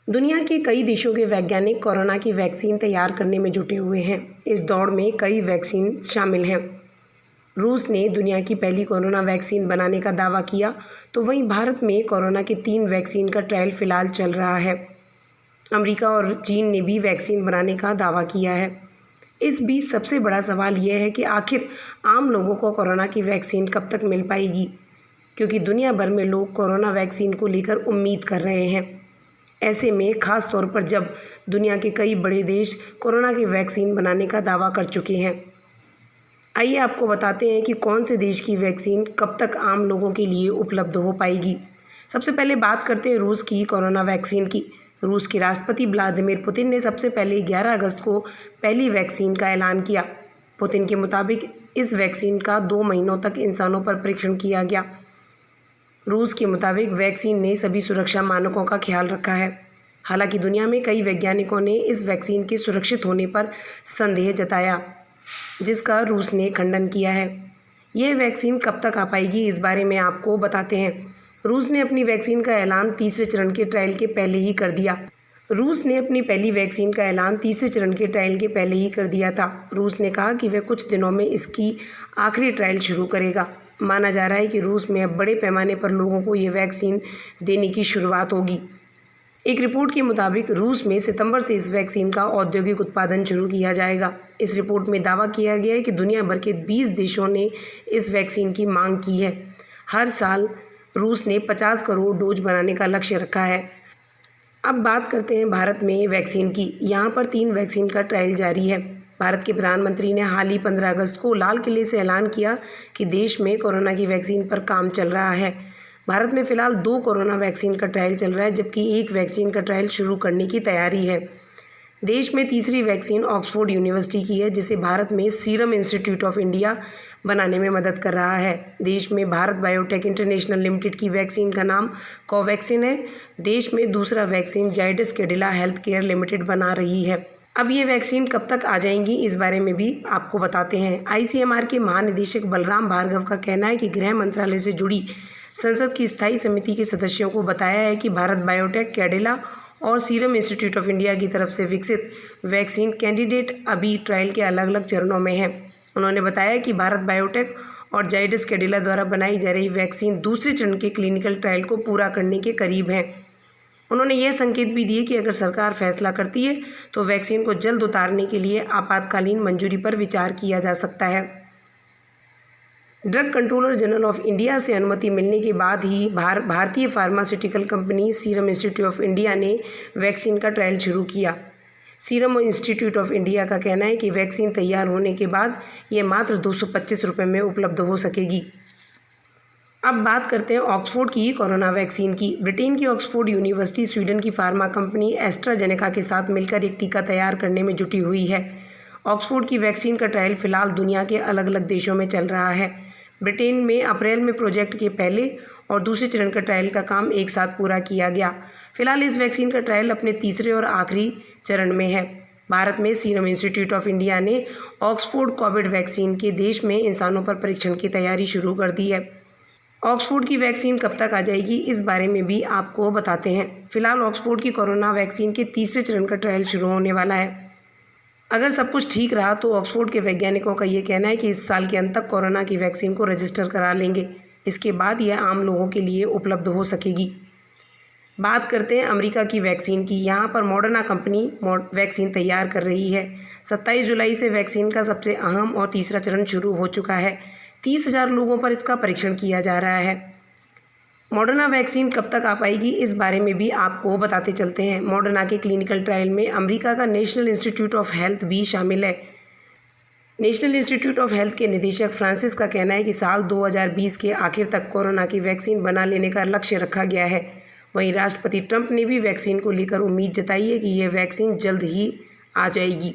दुनिया के कई देशों के वैज्ञानिक कोरोना की वैक्सीन तैयार करने में जुटे हुए हैं। इस दौड़ में कई वैक्सीन शामिल हैं। रूस ने दुनिया की पहली कोरोना वैक्सीन बनाने का दावा किया, तो वहीं भारत में कोरोना की 3 वैक्सीन का ट्रायल फिलहाल चल रहा है। अमेरिका और चीन ने भी वैक्सीन बनाने का दावा किया है। इस बीच सबसे बड़ा सवाल यह है कि आखिर आम लोगों को कोरोना की वैक्सीन कब तक मिल पाएगी, क्योंकि दुनिया भर में लोग कोरोना वैक्सीन को लेकर उम्मीद कर रहे हैं। ऐसे में ख़ास तौर पर जब दुनिया के कई बड़े देश कोरोना की वैक्सीन बनाने का दावा कर चुके हैं। आइए आपको बताते हैं कि कौन से देश की वैक्सीन कब तक आम लोगों के लिए उपलब्ध हो पाएगी। सबसे पहले बात करते हैं रूस की कोरोना वैक्सीन की। रूस के राष्ट्रपति व्लादिमीर पुतिन ने सबसे पहले 11 अगस्त को पहली वैक्सीन का ऐलान किया। पुतिन के मुताबिक इस वैक्सीन का 2 महीनों तक इंसानों पर परीक्षण किया गया। रूस के मुताबिक वैक्सीन ने सभी सुरक्षा मानकों का ख्याल रखा है। हालांकि दुनिया में कई वैज्ञानिकों ने इस वैक्सीन के सुरक्षित होने पर संदेह जताया, जिसका रूस ने खंडन किया है। यह वैक्सीन कब तक आ पाएगी, इस बारे में आपको बताते हैं। रूस ने अपनी वैक्सीन का ऐलान तीसरे चरण के ट्रायल के पहले ही कर दिया। रूस ने अपनी पहली वैक्सीन का ऐलान तीसरे चरण के ट्रायल के पहले ही कर दिया था। रूस ने कहा कि वह कुछ दिनों में इसकी आखिरी ट्रायल शुरू करेगा। माना जा रहा है कि रूस में अब बड़े पैमाने पर लोगों को ये वैक्सीन देने की शुरुआत होगी। एक रिपोर्ट के मुताबिक रूस में सितंबर से इस वैक्सीन का औद्योगिक उत्पादन शुरू किया जाएगा। इस रिपोर्ट में दावा किया गया है कि दुनिया भर के 20 देशों ने इस वैक्सीन की मांग की है। हर साल रूस ने 50 करोड़ डोज बनाने का लक्ष्य रखा है। अब बात करते हैं भारत में वैक्सीन की। यहाँ पर 3 वैक्सीन का ट्रायल जारी है। भारत के प्रधानमंत्री ने हाल ही 15 अगस्त को लाल किले से ऐलान किया कि देश में कोरोना की वैक्सीन पर काम चल रहा है। भारत में फ़िलहाल 2 कोरोना वैक्सीन का ट्रायल चल रहा है, जबकि 1 वैक्सीन का ट्रायल शुरू करने की तैयारी है। देश में तीसरी वैक्सीन ऑक्सफोर्ड यूनिवर्सिटी की है, जिसे भारत में सीरम इंस्टीट्यूट ऑफ इंडिया बनाने में मदद कर रहा है। देश में भारत बायोटेक इंटरनेशनल लिमिटेड की वैक्सीन का नाम कोवैक्सिन है। देश में दूसरा vaccine Zydus Cadila health care limited बना रही है। अब ये वैक्सीन कब तक आ जाएंगी, इस बारे में भी आपको बताते हैं। आईसीएमआर के महानिदेशक बलराम भार्गव का कहना है कि गृह मंत्रालय से जुड़ी संसद की स्थायी समिति के सदस्यों को बताया है कि भारत बायोटेक, कैडिला और सीरम इंस्टीट्यूट ऑफ इंडिया की तरफ से विकसित वैक्सीन कैंडिडेट अभी ट्रायल के अलग अलग चरणों में हैं। उन्होंने बताया कि भारत बायोटेक और जाइडस कैडिला द्वारा बनाई जा रही वैक्सीन दूसरे चरण के क्लिनिकल ट्रायल को पूरा करने के करीब है। उन्होंने यह संकेत भी दिए कि अगर सरकार फैसला करती है तो वैक्सीन को जल्द उतारने के लिए आपातकालीन मंजूरी पर विचार किया जा सकता है। Drug controller general of India से अनुमति मिलने के बाद ही भारतीय pharmaceutical company serum institute of India ने वैक्सीन का ट्रायल शुरू किया। सीरम इंस्टीट्यूट ऑफ इंडिया का कहना है कि वैक्सीन तैयार होने के बाद ये मात्र 225 रुपये में उपलब्ध हो सकेगी। अब बात करते हैं ऑक्सफोर्ड की कोरोना वैक्सीन की। ब्रिटेन की ऑक्सफोर्ड यूनिवर्सिटी स्वीडन की फार्मा कंपनी एस्ट्राजेनेका के साथ मिलकर एक टीका तैयार करने में जुटी हुई है। ऑक्सफोर्ड की वैक्सीन का ट्रायल फिलहाल दुनिया के अलग अलग देशों में चल रहा है। ब्रिटेन में अप्रैल में प्रोजेक्ट के पहले और दूसरे चरण का ट्रायल का काम एक साथ पूरा किया गया। फिलहाल इस वैक्सीन का ट्रायल अपने तीसरे और आखिरी चरण में है। भारत में सीरम इंस्टीट्यूट ऑफ इंडिया ने ऑक्सफोर्ड कोविड वैक्सीन के देश में इंसानों पर परीक्षण की तैयारी शुरू कर दी है। ऑक्सफोर्ड की वैक्सीन कब तक आ जाएगी, इस बारे में भी आपको बताते हैं। फिलहाल ऑक्सफोर्ड की कोरोना वैक्सीन के तीसरे चरण का ट्रायल शुरू होने वाला है। अगर सब कुछ ठीक रहा तो ऑक्सफोर्ड के वैज्ञानिकों का ये कहना है कि इस साल के अंत तक कोरोना की वैक्सीन को रजिस्टर करा लेंगे। इसके बाद यह आम लोगों के लिए उपलब्ध हो सकेगी। बात करते हैं अमेरिका की वैक्सीन की। यहाँ पर मॉडर्ना कंपनी वैक्सीन तैयार कर रही है। 27 जुलाई से वैक्सीन का सबसे अहम और तीसरा चरण शुरू हो चुका है। 30,000 लोगों पर इसका परीक्षण किया जा रहा है। मॉडर्ना वैक्सीन कब तक आ पाएगी, इस बारे में भी आपको बताते चलते हैं। मॉडर्ना के क्लिनिकल ट्रायल में अमेरिका का नेशनल इंस्टीट्यूट ऑफ हेल्थ भी शामिल है। नेशनल इंस्टीट्यूट ऑफ हेल्थ के निदेशक फ्रांसिस का कहना है कि साल 2020 के आखिर तक कोरोना की वैक्सीन बना लेने का लक्ष्य रखा गया है। वहीं राष्ट्रपति ट्रंप ने भी वैक्सीन को लेकर उम्मीद जताई है कि यह वैक्सीन जल्द ही आ जाएगी।